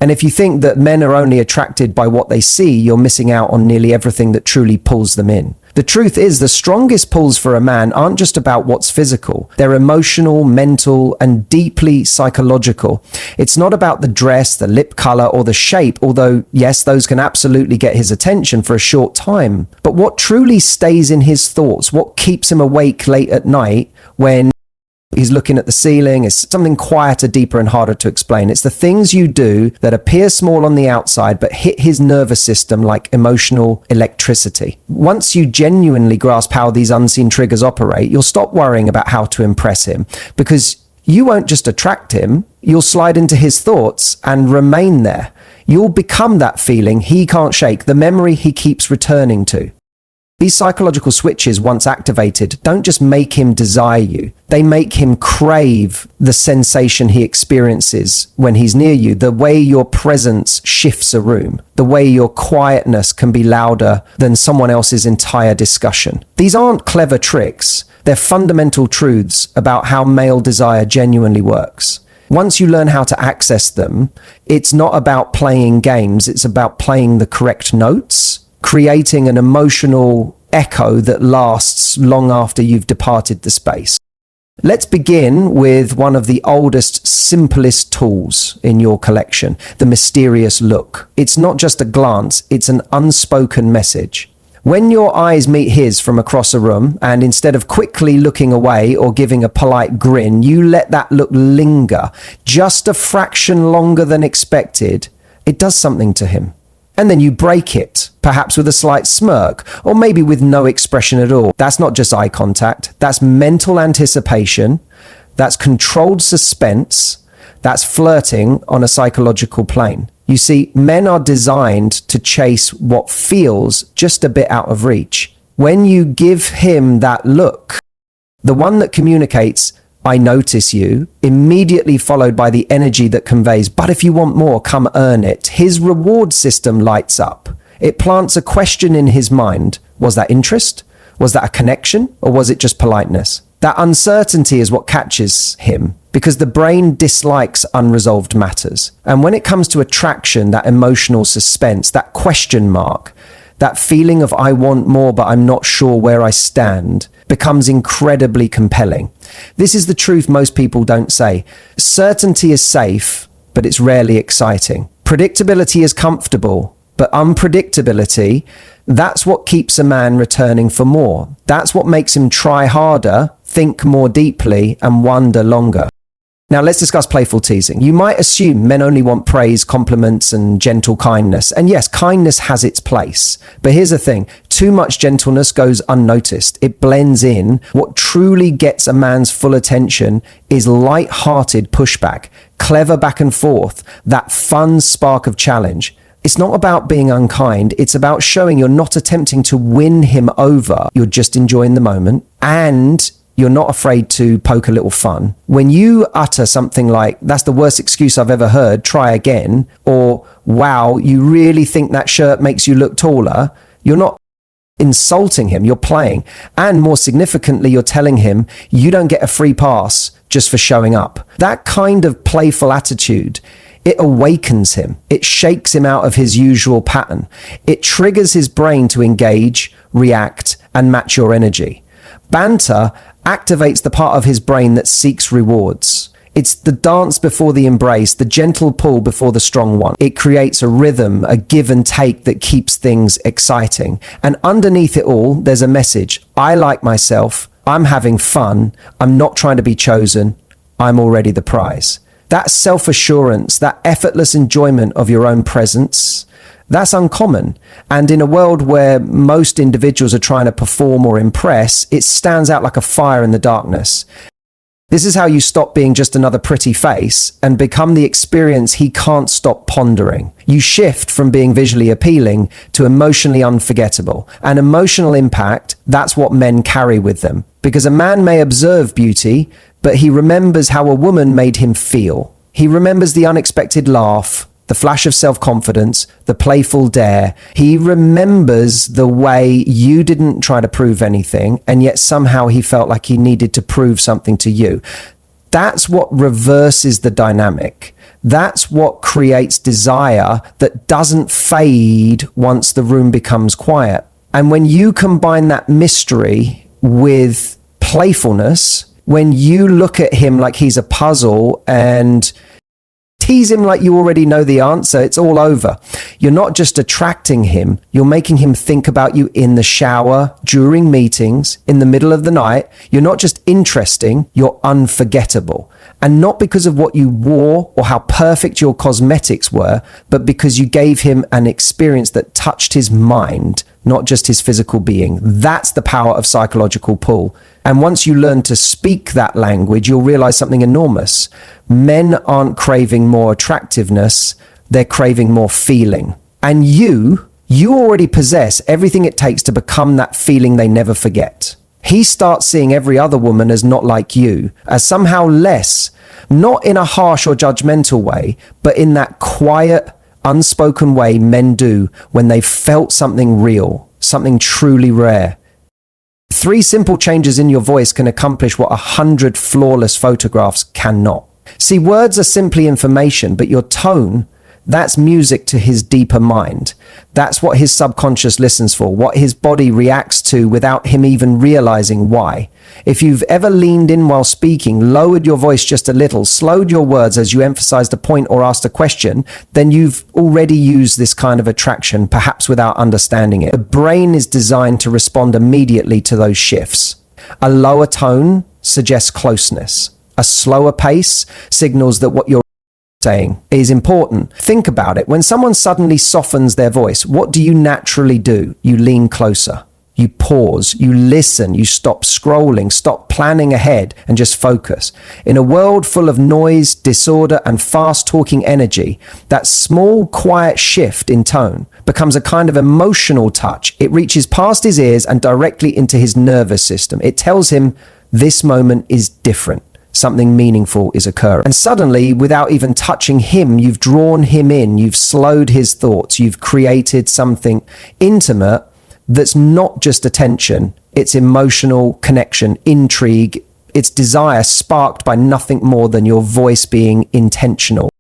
And if you think that men are only attracted by what they see, you're missing out on nearly everything that truly pulls them in. The truth is, the strongest pulls for a man aren't just about what's physical. They're emotional, mental, and deeply psychological. It's not about the dress, the lip color, or the shape, although, yes, those can absolutely get his attention for a short time. But what truly stays in his thoughts, what keeps him awake late at night when he's looking at the ceiling, is something quieter, deeper, and harder to explain. It's the things you do that appear small on the outside but hit his nervous system like emotional electricity. Once you genuinely grasp how these unseen triggers operate, you'll stop worrying about how to impress him, because you won't just attract him, you'll slide into his thoughts and remain there. You'll become that feeling he can't shake, the memory he keeps returning to. These psychological switches, once activated, don't just make him desire you. They make him crave the sensation he experiences when he's near you, the way your presence shifts a room, the way your quietness can be louder than someone else's entire discussion. These aren't clever tricks. They're fundamental truths about how male desire genuinely works. Once you learn how to access them, it's not about playing games, it's about playing the correct notes, creating an emotional echo that lasts long after you've departed the space. Let's begin with one of the oldest, simplest tools in your collection, the mysterious look. It's not just a glance, it's an unspoken message. When your eyes meet his from across a room, and instead of quickly looking away or giving a polite grin, you let that look linger just a fraction longer than expected, it does something to him. And then you break it, perhaps with a slight smirk, or maybe with no expression at all. That's not just eye contact. That's mental anticipation. That's controlled suspense. That's flirting on a psychological plane. You see, men are designed to chase what feels just a bit out of reach. When you give him that look, the one that communicates, "I notice you," immediately followed by the energy that conveys, "But if you want more, come earn it," his reward system lights up. It plants a question in his mind. Was that interest? Was that a connection? Or was it just politeness? That uncertainty is what catches him, because the brain dislikes unresolved matters. And when it comes to attraction, that emotional suspense, that question mark, that feeling of "I want more but I'm not sure where I stand," becomes incredibly compelling. This is the truth most people don't say. Certainty is safe, but it's rarely exciting. Predictability is comfortable, but unpredictability, that's what keeps a man returning for more. That's what makes him try harder, think more deeply, and wonder longer. Now let's discuss playful teasing. You might assume men only want praise, compliments, and gentle kindness. And yes, kindness has its place. But here's the thing, too much gentleness goes unnoticed. It blends in. What truly gets a man's full attention is light-hearted pushback, clever back and forth, that fun spark of challenge. It's not about being unkind. It's about showing you're not attempting to win him over. You're just enjoying the moment, and you're not afraid to poke a little fun. When you utter something like, "That's the worst excuse I've ever heard, try again," or "Wow, you really think that shirt makes you look taller," you're not insulting him, you're playing. And more significantly, you're telling him you don't get a free pass just for showing up. That kind of playful attitude, it awakens him. It shakes him out of his usual pattern. It triggers his brain to engage, react, and match your energy. Banter activates the part of his brain that seeks rewards. It's the dance before the embrace, the gentle pull before the strong one. It creates a rhythm, a give and take that keeps things exciting. And underneath it all, there's a message. I like myself. I'm having fun. I'm not trying to be chosen. I'm already the prize. That self-assurance, that effortless enjoyment of your own presence, that's uncommon. And in a world where most individuals are trying to perform or impress, it stands out like a fire in the darkness. This is how you stop being just another pretty face and become the experience he can't stop pondering. You shift from being visually appealing to emotionally unforgettable. And emotional impact, that's what men carry with them. Because a man may observe beauty, but he remembers how a woman made him feel. He remembers the unexpected laugh, the flash of self-confidence, the playful dare. He remembers the way you didn't try to prove anything, and yet somehow he felt like he needed to prove something to you. That's what reverses the dynamic. That's what creates desire that doesn't fade once the room becomes quiet. And when you combine that mystery with playfulness, when you look at him like he's a puzzle and tease him like you already know the answer, it's all over. You're not just attracting him, you're making him think about you in the shower, during meetings, in the middle of the night. You're not just interesting, you're unforgettable. And not because of what you wore or how perfect your cosmetics were, but because you gave him an experience that touched his mind, not just his physical being. That's the power of psychological pull. And once you learn to speak that language, you'll realize something enormous. Men aren't craving more attractiveness, they're craving more feeling. And you already possess everything it takes to become that feeling they never forget. He starts seeing every other woman as not like you, as somehow less, not in a harsh or judgmental way, but in that quiet, unspoken way men do when they've felt something real, something truly rare. 3 simple changes in your voice can accomplish what 100 flawless photographs cannot. See, words are simply information, but your tone, that's music to his deeper mind. That's what his subconscious listens for, what his body reacts to without him even realizing why. If you've ever leaned in while speaking, lowered your voice just a little, slowed your words as you emphasized a point or asked a question, then you've already used this kind of attraction, perhaps without understanding it. The brain is designed to respond immediately to those shifts. A lower tone suggests closeness. A slower pace signals that what you're saying is important. Think about it. When someone suddenly softens their voice, what do you naturally do? You lean closer. You pause, you listen, you stop scrolling, stop planning ahead and just focus. In a world full of noise, disorder, and fast-talking energy, that small, quiet shift in tone becomes a kind of emotional touch. It reaches past his ears and directly into his nervous system. It tells him this moment is different. Something meaningful is occurring. And suddenly, without even touching him, you've drawn him in, you've slowed his thoughts, you've created something intimate that's not just attention, it's emotional connection, intrigue, it's desire sparked by nothing more than your voice being intentional.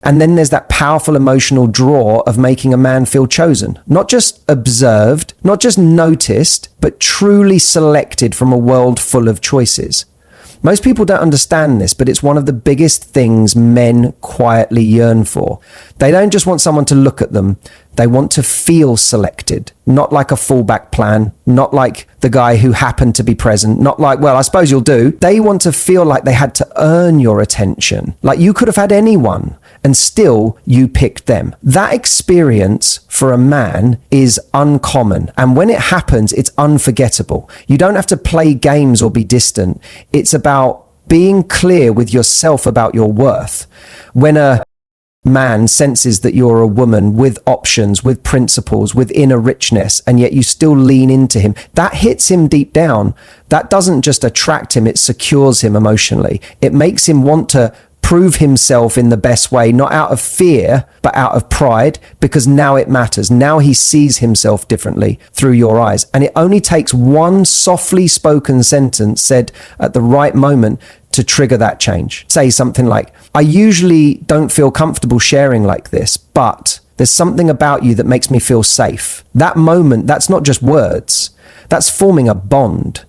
And then there's that powerful emotional draw of making a man feel chosen, not just observed, not just noticed, but truly selected from a world full of choices. Most people don't understand this, but it's one of the biggest things men quietly yearn for. They don't just want someone to look at them. They want to feel selected, not like a fallback plan, not like the guy who happened to be present, not like, well, I suppose you'll do. They want to feel like they had to earn your attention, like you could have had anyone and still you picked them. That experience for a man is uncommon. And when it happens, it's unforgettable. You don't have to play games or be distant. It's about being clear with yourself about your worth. When a man senses that you're a woman with options, with principles, with inner richness, and yet you still lean into him, that hits him deep down. That doesn't just attract him, it secures him emotionally. It makes him want to prove himself in the best way, not out of fear, but out of pride, because now it matters. Now he sees himself differently through your eyes. And it only takes one softly spoken sentence said at the right moment to trigger that change. Say something like, I usually don't feel comfortable sharing like this, but there's something about you that makes me feel safe. That moment, that's not just words. That's forming a bond.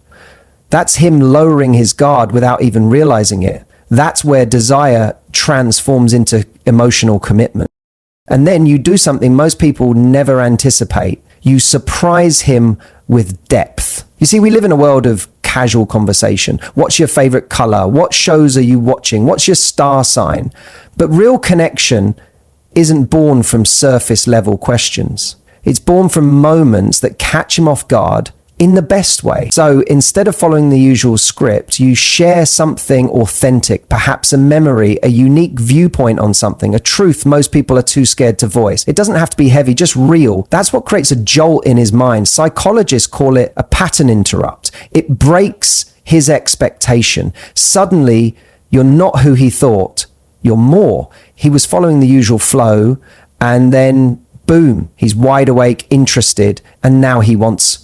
That's him lowering his guard without even realizing it. That's where desire transforms into emotional commitment. And then you do something most people never anticipate. You surprise him with depth. You see, we live in a world of casual conversation. What's your favorite color? What shows are you watching? What's your star sign? But real connection isn't born from surface level questions. It's born from moments that catch him off guard in the best way. So instead of following the usual script, you share something authentic, perhaps a memory, a unique viewpoint on something, a truth most people are too scared to voice. It doesn't have to be heavy, just real. That's what creates a jolt in his mind. Psychologists call it a pattern interrupt. It breaks his expectation. Suddenly, you're not who he thought. You're more. He was following the usual flow, and then boom, he's wide awake, interested, and now he wants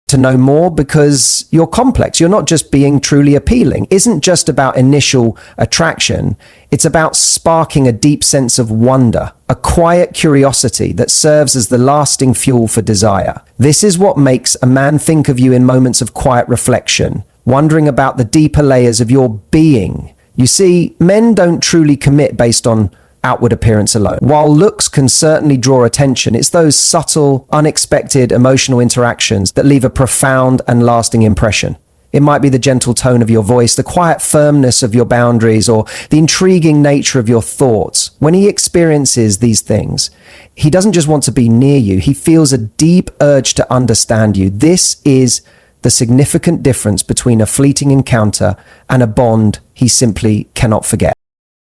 to know more because you're complex. You're not just being truly appealing. Isn't just about initial attraction. It's about sparking a deep sense of wonder, a quiet curiosity that serves as the lasting fuel for desire. This is what makes a man think of you in moments of quiet reflection, wondering about the deeper layers of your being. You see, men don't truly commit based on outward appearance alone. While looks can certainly draw attention, it's those subtle, unexpected emotional interactions that leave a profound and lasting impression. It might be the gentle tone of your voice, the quiet firmness of your boundaries, or the intriguing nature of your thoughts. When he experiences these things, he doesn't just want to be near you, he feels a deep urge to understand you. This is the significant difference between a fleeting encounter and a bond he simply cannot forget.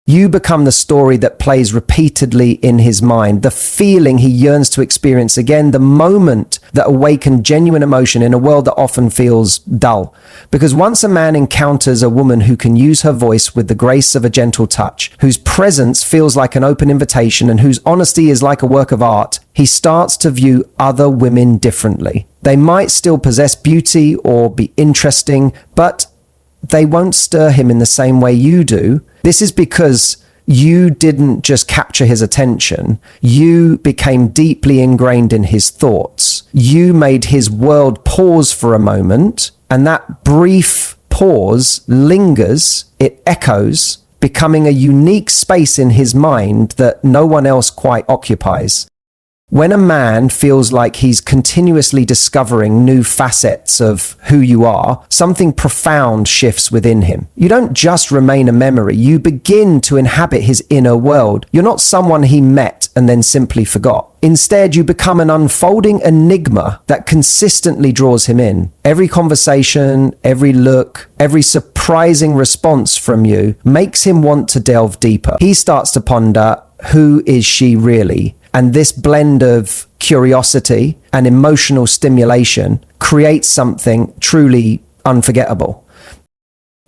You become the story that plays repeatedly in his mind, the feeling he yearns to experience again, the moment that awakened genuine emotion in a world that often feels dull. Because once a man encounters a woman who can use her voice with the grace of a gentle touch, whose presence feels like an open invitation, and whose honesty is like a work of art, he starts to view other women differently. They might still possess beauty or be interesting, but they won't stir him in the same way you do. This is because you didn't just capture his attention, you became deeply ingrained in his thoughts. You made his world pause for a moment, and that brief pause lingers, it echoes, becoming a unique space in his mind that no one else quite occupies. When a man feels like he's continuously discovering new facets of who you are, something profound shifts within him. You don't just remain a memory, you begin to inhabit his inner world. You're not someone he met and then simply forgot. Instead, you become an unfolding enigma that consistently draws him in. Every conversation, every look, every surprising response from you makes him want to delve deeper. He starts to ponder, who is she really? And this blend of curiosity and emotional stimulation creates something truly unforgettable.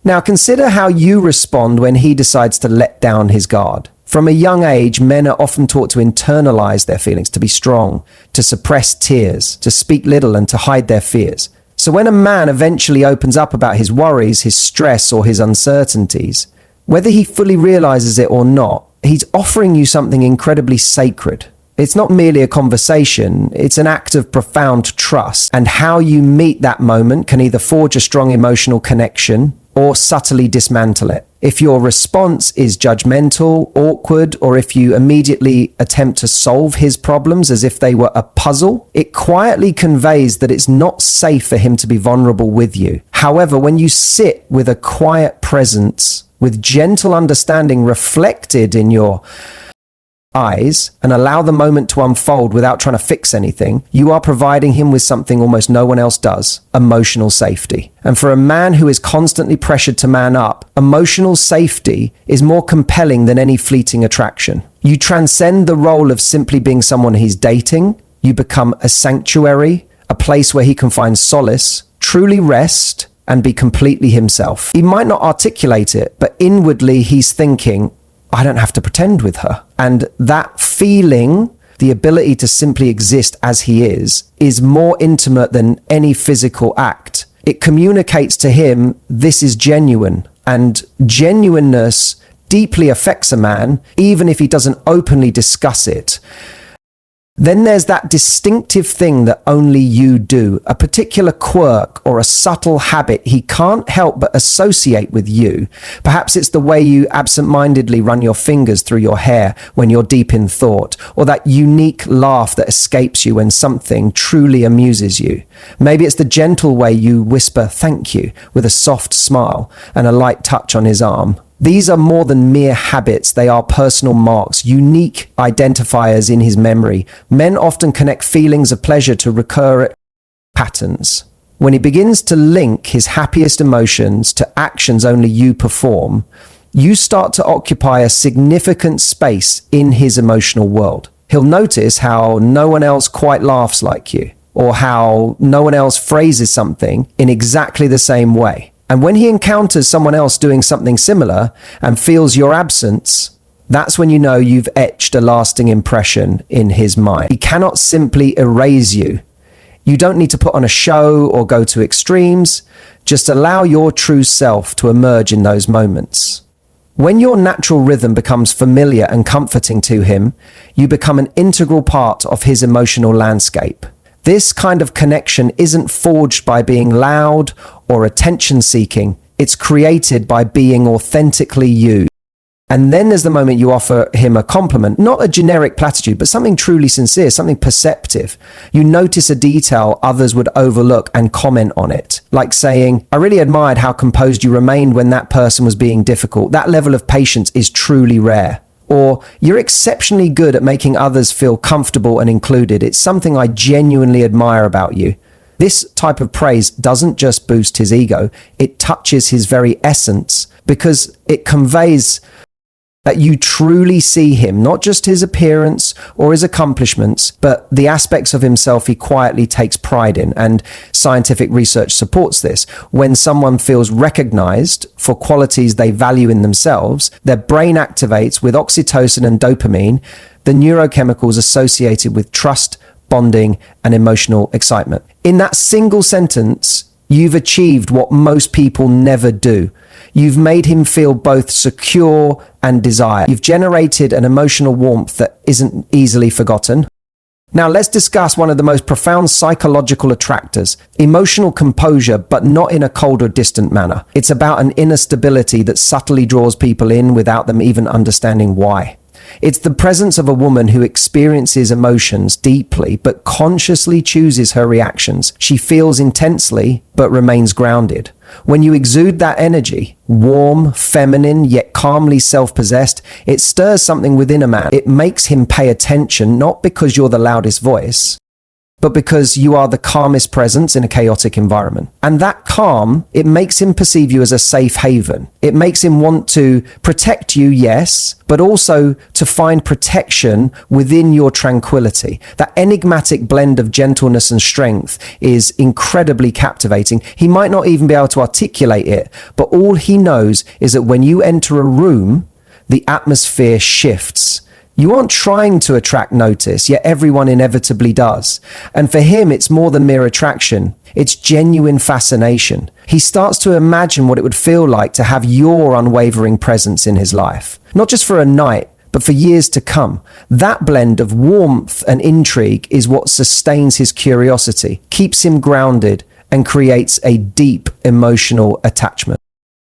Now consider how you respond when he decides to let down his guard. From a young age, men are often taught to internalize their feelings, to be strong, to suppress tears, to speak little, and to hide their fears. So when a man eventually opens up about his worries, his stress, or his uncertainties, whether he fully realizes it or not, he's offering you something incredibly sacred. It's not merely a conversation, it's an act of profound trust. And how you meet that moment can either forge a strong emotional connection or subtly dismantle it. If your response is judgmental, awkward, or if you immediately attempt to solve his problems as if they were a puzzle, it quietly conveys that it's not safe for him to be vulnerable with you. However, when you sit with a quiet presence, with gentle understanding reflected in your eyes, and allow the moment to unfold without trying to fix anything, you are providing him with something almost no one else does: emotional safety. And for a man who is constantly pressured to man up, emotional safety is more compelling than any fleeting attraction. You transcend the role of simply being someone he's dating. You become a sanctuary, a place where he can find solace, truly rest, and be completely himself. He might not articulate it, but inwardly he's thinking, I don't have to pretend with her. And that feeling, the ability to simply exist as he is more intimate than any physical act. It communicates to him, this is genuine. And genuineness deeply affects a man, even if he doesn't openly discuss it. Then there's that distinctive thing that only you do, a particular quirk or a subtle habit he can't help but associate with you. Perhaps it's the way you absent-mindedly run your fingers through your hair when you're deep in thought, or that unique laugh that escapes you when something truly amuses you. Maybe it's the gentle way you whisper thank you with a soft smile and a light touch on his arm. These are more than mere habits, they are personal marks, unique identifiers in his memory. Men often connect feelings of pleasure to recurrent patterns. When he begins to link his happiest emotions to actions only you perform, you start to occupy a significant space in his emotional world. He'll notice how no one else quite laughs like you, or how no one else phrases something in exactly the same way. And when he encounters someone else doing something similar and feels your absence, that's when you know you've etched a lasting impression in his mind. He cannot simply erase you. You don't need to put on a show or go to extremes. Just allow your true self to emerge in those moments. When your natural rhythm becomes familiar and comforting to him, you become an integral part of his emotional landscape. This kind of connection isn't forged by being loud or attention-seeking. It's created by being authentically you. And then there's the moment you offer him a compliment, not a generic platitude, but something truly sincere, something perceptive. You notice a detail others would overlook and comment on it, like saying, "I really admired how composed you remained when that person was being difficult. That level of patience is truly rare." Or, "You're exceptionally good at making others feel comfortable and included. It's something I genuinely admire about you." This type of praise doesn't just boost his ego, it touches his very essence, because it conveys that you truly see him, not just his appearance or his accomplishments, but the aspects of himself he quietly takes pride in. And scientific research supports this. When someone feels recognized for qualities they value in themselves, their brain activates with oxytocin and dopamine, the neurochemicals associated with trust, bonding, and emotional excitement. In that single sentence, you've achieved what most people never do. You've made him feel both secure and desired. You've generated an emotional warmth that isn't easily forgotten. Now let's discuss one of the most profound psychological attractors, emotional composure, but not in a cold or distant manner. It's about an inner stability that subtly draws people in without them even understanding why. It's the presence of a woman who experiences emotions deeply but consciously chooses her reactions. She feels intensely but remains grounded. When you exude that energy, warm, feminine, yet calmly self-possessed, it stirs something within a man. It makes him pay attention, not because you're the loudest voice, but because you are the calmest presence in a chaotic environment. And that calm, it makes him perceive you as a safe haven. It makes him want to protect you, yes, but also to find protection within your tranquility. That enigmatic blend of gentleness and strength is incredibly captivating. He might not even be able to articulate it, but all he knows is that when you enter a room, the atmosphere shifts. You aren't trying to attract notice, yet everyone inevitably does. And for him, it's more than mere attraction. It's genuine fascination. He starts to imagine what it would feel like to have your unwavering presence in his life. Not just for a night, but for years to come. That blend of warmth and intrigue is what sustains his curiosity, keeps him grounded, and creates a deep emotional attachment.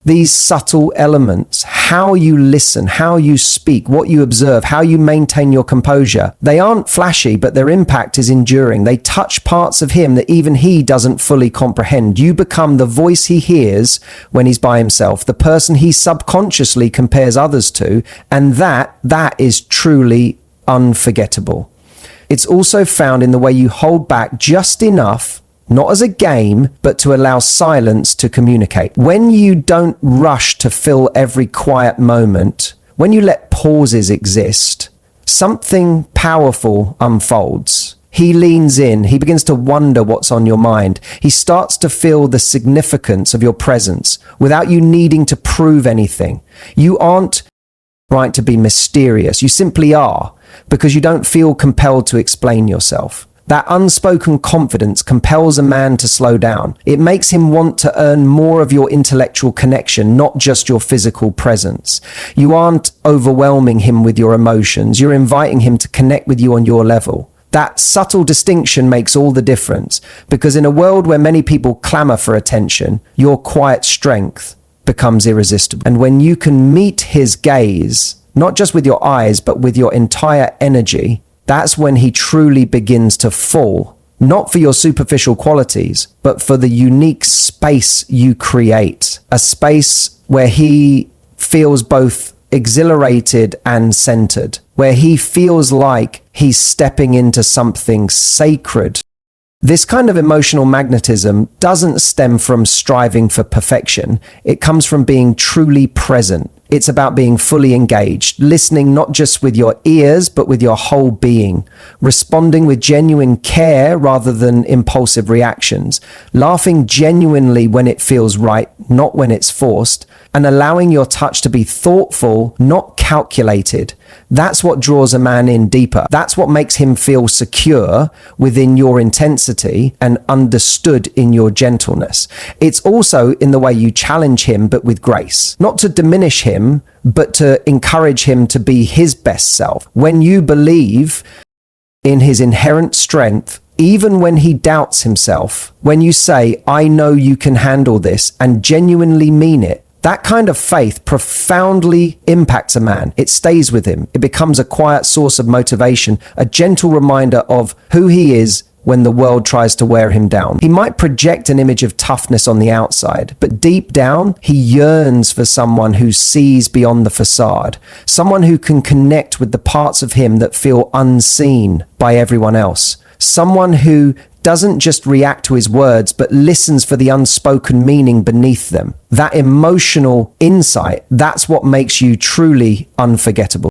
These subtle elements, how you listen, how you speak, what you observe, how you maintain your composure, they aren't flashy, but their impact is enduring. They touch parts of him that even he doesn't fully comprehend. You become the voice he hears when he's by himself, the person he subconsciously compares others to, and that is truly unforgettable. It's also found in the way you hold back just enough, not as a game, but to allow silence to communicate. When you don't rush to fill every quiet moment, when you let pauses exist, something powerful unfolds. He leans in, he begins to wonder what's on your mind. He starts to feel the significance of your presence without you needing to prove anything. You aren't trying to be mysterious, you simply are, because you don't feel compelled to explain yourself. That unspoken confidence compels a man to slow down. It makes him want to earn more of your intellectual connection, not just your physical presence. You aren't overwhelming him with your emotions. You're inviting him to connect with you on your level. That subtle distinction makes all the difference, because in a world where many people clamor for attention, your quiet strength becomes irresistible. And when you can meet his gaze, not just with your eyes, but with your entire energy, that's when he truly begins to fall, not for your superficial qualities, but for the unique space you create. A space where he feels both exhilarated and centered, where he feels like he's stepping into something sacred. This kind of emotional magnetism doesn't stem from striving for perfection. It comes from being truly present. It's about being fully engaged, listening not just with your ears, but with your whole being, responding with genuine care rather than impulsive reactions, laughing genuinely when it feels right, not when it's forced, and allowing your touch to be thoughtful, not calculated. That's what draws a man in deeper. That's what makes him feel secure within your intensity and understood in your gentleness. It's also in the way you challenge him, but with grace. Not to diminish him, but to encourage him to be his best self. When you believe in his inherent strength, even when he doubts himself, when you say, I know you can handle this, and genuinely mean it, that kind of faith profoundly impacts a man. It stays with him. It becomes a quiet source of motivation, a gentle reminder of who he is when the world tries to wear him down. He might project an image of toughness on the outside, but deep down, he yearns for someone who sees beyond the facade, someone who can connect with the parts of him that feel unseen by everyone else, someone who doesn't just react to his words, but listens for the unspoken meaning beneath them. That emotional insight, that's what makes you truly unforgettable.